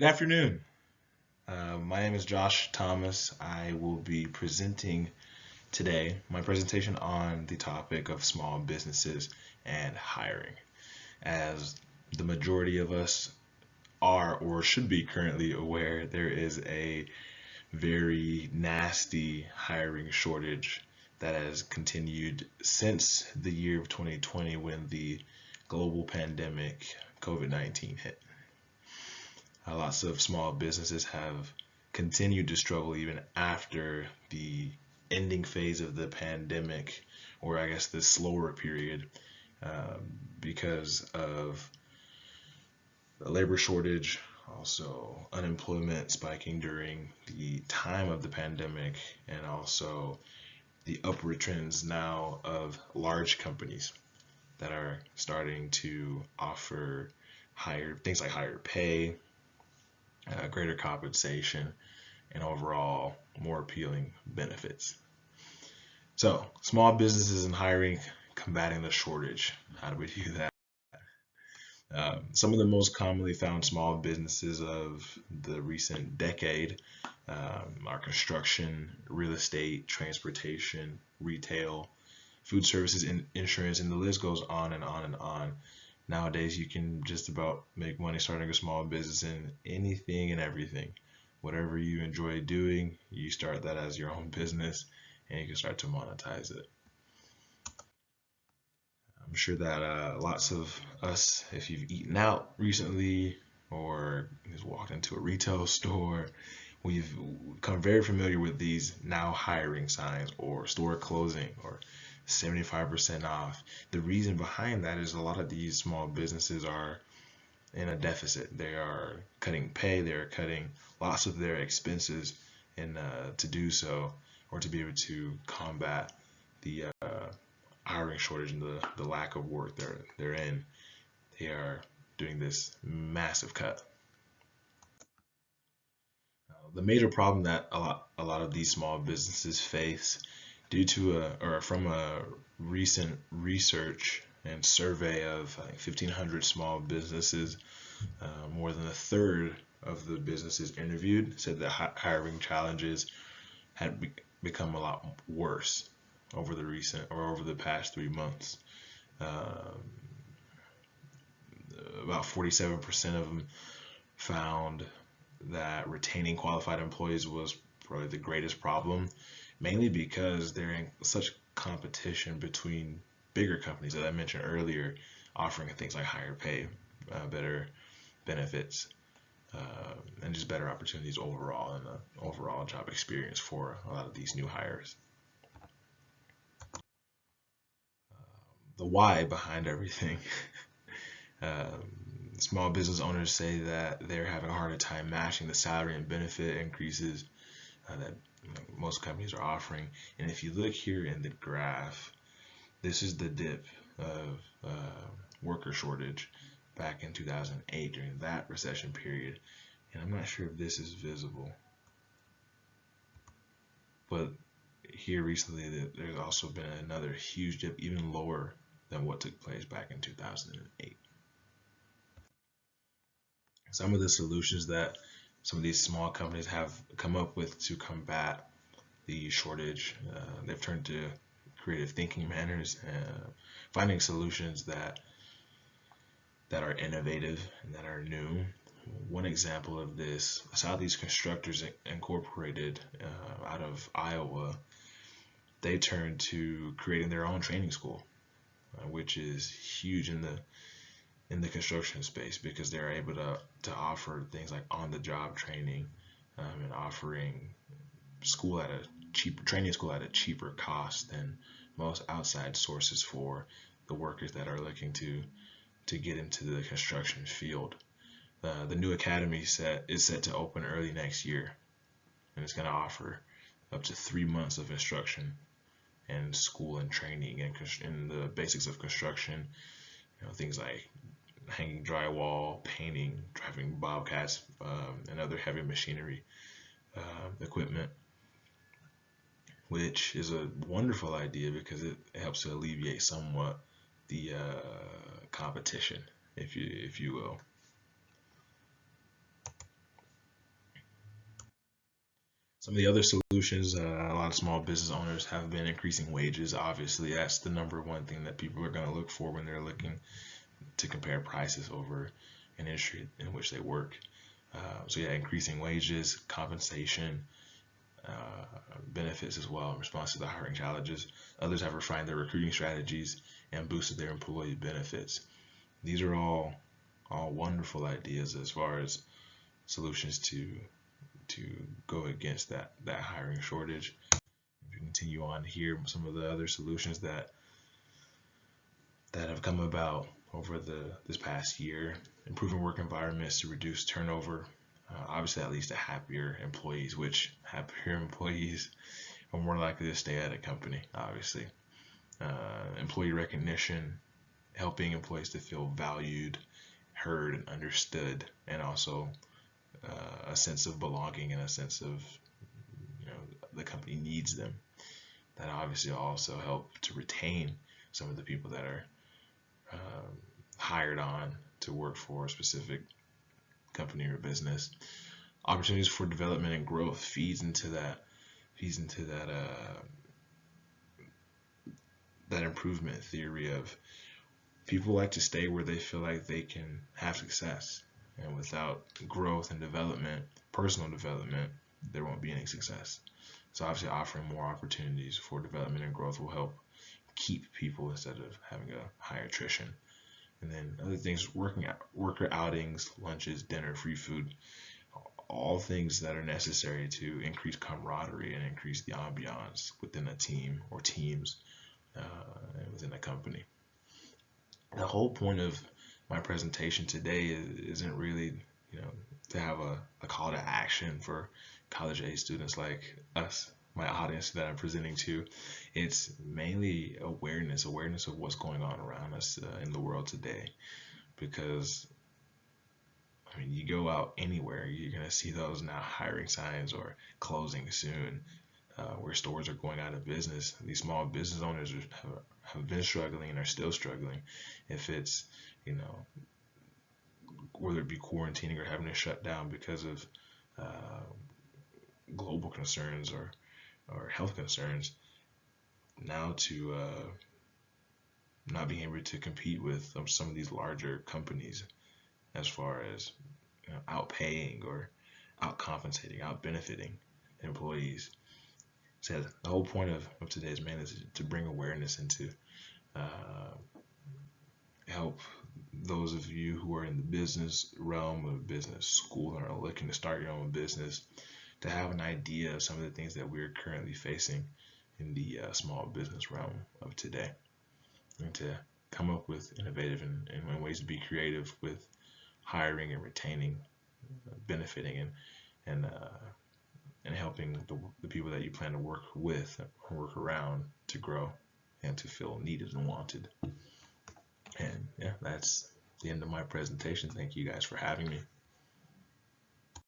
Good afternoon. My name is Josh Thomas. I will be presenting today my presentation on the topic of small businesses and hiring. As the majority of us are or should be currently aware, there is a very nasty hiring shortage that has continued since the year of 2020 when the global pandemic COVID-19 hit. Lots of small businesses have continued to struggle even after the ending phase of the pandemic, or I guess the slower period, because of the labor shortage, also unemployment spiking during the time of the pandemic, and also the upward trends now of large companies that are starting to offer higher things like higher pay, greater compensation, and overall more appealing benefits. So, small businesses and hiring, combating the shortage. How do we do that? Some of the most commonly found small businesses of the recent decade are construction, real estate, transportation, retail, food services, and insurance, and the list goes on and on and on. Nowadays, you can just about make money starting a small business in anything and everything. Whatever you enjoy doing, you start that as your own business and you can start to monetize it. I'm sure that lots of us, if you've eaten out recently or just walked into a retail store, we've become very familiar with these now hiring signs or store closing or 75% off. The reason behind that is a lot of these small businesses are in a deficit. They are cutting pay, they are cutting lots of their expenses, and to do so, or to be able to combat the hiring shortage and the lack of work they're in, they are doing this massive cut. The major problem that a lot of these small businesses face due to or from a recent research and survey of 1,500 small businesses, more than a third of the businesses interviewed said that hiring challenges had become a lot worse over the recent or over the past 3 months. Um, about 47% of them found that retaining qualified employees was probably the greatest problem, mainly because they're in such competition between bigger companies that I mentioned earlier, offering things like higher pay, better benefits, and just better opportunities overall and the overall job experience for a lot of these new hires. The why behind everything. Small business owners say that they're having a harder time matching the salary and benefit increases that most companies are offering. And if you look here in the graph, this is the dip of worker shortage back in 2008 during that recession period. And I'm not sure if this is visible, but here recently there's also been another huge dip, even lower than what took place back in 2008. Some of the solutions that some of these small companies have come up with to combat the shortage, they've turned to creative thinking manners, finding solutions that are innovative and that are new. One example of this, Southeast Constructors Incorporated out of Iowa, they turned to creating their own training school, which is huge in the construction space because they're able to offer things like on-the-job training, and offering school at a cheaper training school at a cheaper cost than most outside sources for the workers that are looking to get into the construction field. The new academy is set to open early next year, and it's going to offer up to 3 months of instruction and school and training and in the basics of construction. Things like hanging drywall, painting, driving bobcats, and other heavy machinery equipment, which is a wonderful idea because it helps to alleviate somewhat the competition, if you will. Some of the other solutions, a lot of small business owners have been increasing wages. Obviously, that's the number one thing that people are going to look for when they're looking to compare prices over an industry in which they work. So yeah, increasing wages, compensation, benefits as well in response to the hiring challenges. Others have refined their recruiting strategies and boosted their employee benefits. These are all wonderful ideas as far as solutions to go against that hiring shortage. If you continue on here, some of the other solutions that have come about over this past year: improving work environments to reduce turnover. Obviously, that leads to happier employees, which happier employees are more likely to stay at a company. Obviously, employee recognition, helping employees to feel valued, heard, and understood, and also a sense of belonging and a sense of, the company needs them. That obviously also help to retain some of the people that are hired on to work for a specific company or business. Opportunities for development and growth feeds into that improvement theory of people like to stay where they feel like they can have success. And without growth and development, personal development, there won't be any success. So obviously offering more opportunities for development and growth will help keep people instead of having a higher attrition. And then other things, worker outings, lunches, dinner, free food, all things that are necessary to increase camaraderie and increase the ambiance within a team or teams uh, within a company. The whole point of my presentation today isn't really, to have a call to action for college age students like us, my audience that I'm presenting to. It's mainly awareness of what's going on around us in the world today. Because I mean, you go out anywhere, you're gonna see those now hiring signs or closing soon, where stores are going out of business. These small business owners have been struggling and are still struggling. If it's, you know, whether it be quarantining or having to shut down because of uh, global concerns or health concerns, now to not being able to compete with some of these larger companies as far as, outpaying or outcompensating, out benefiting employees. So the whole point of today's man is to bring awareness and to uh, help those of you who are in the business realm of business school and are looking to start your own business to have an idea of some of the things that we're currently facing in the small business realm of today, and to come up with innovative and ways to be creative with hiring and retaining, benefiting and and helping the people that you plan to work with or work around to grow and to feel needed and wanted. And yeah, that's the end of my presentation. Thank you guys for having me.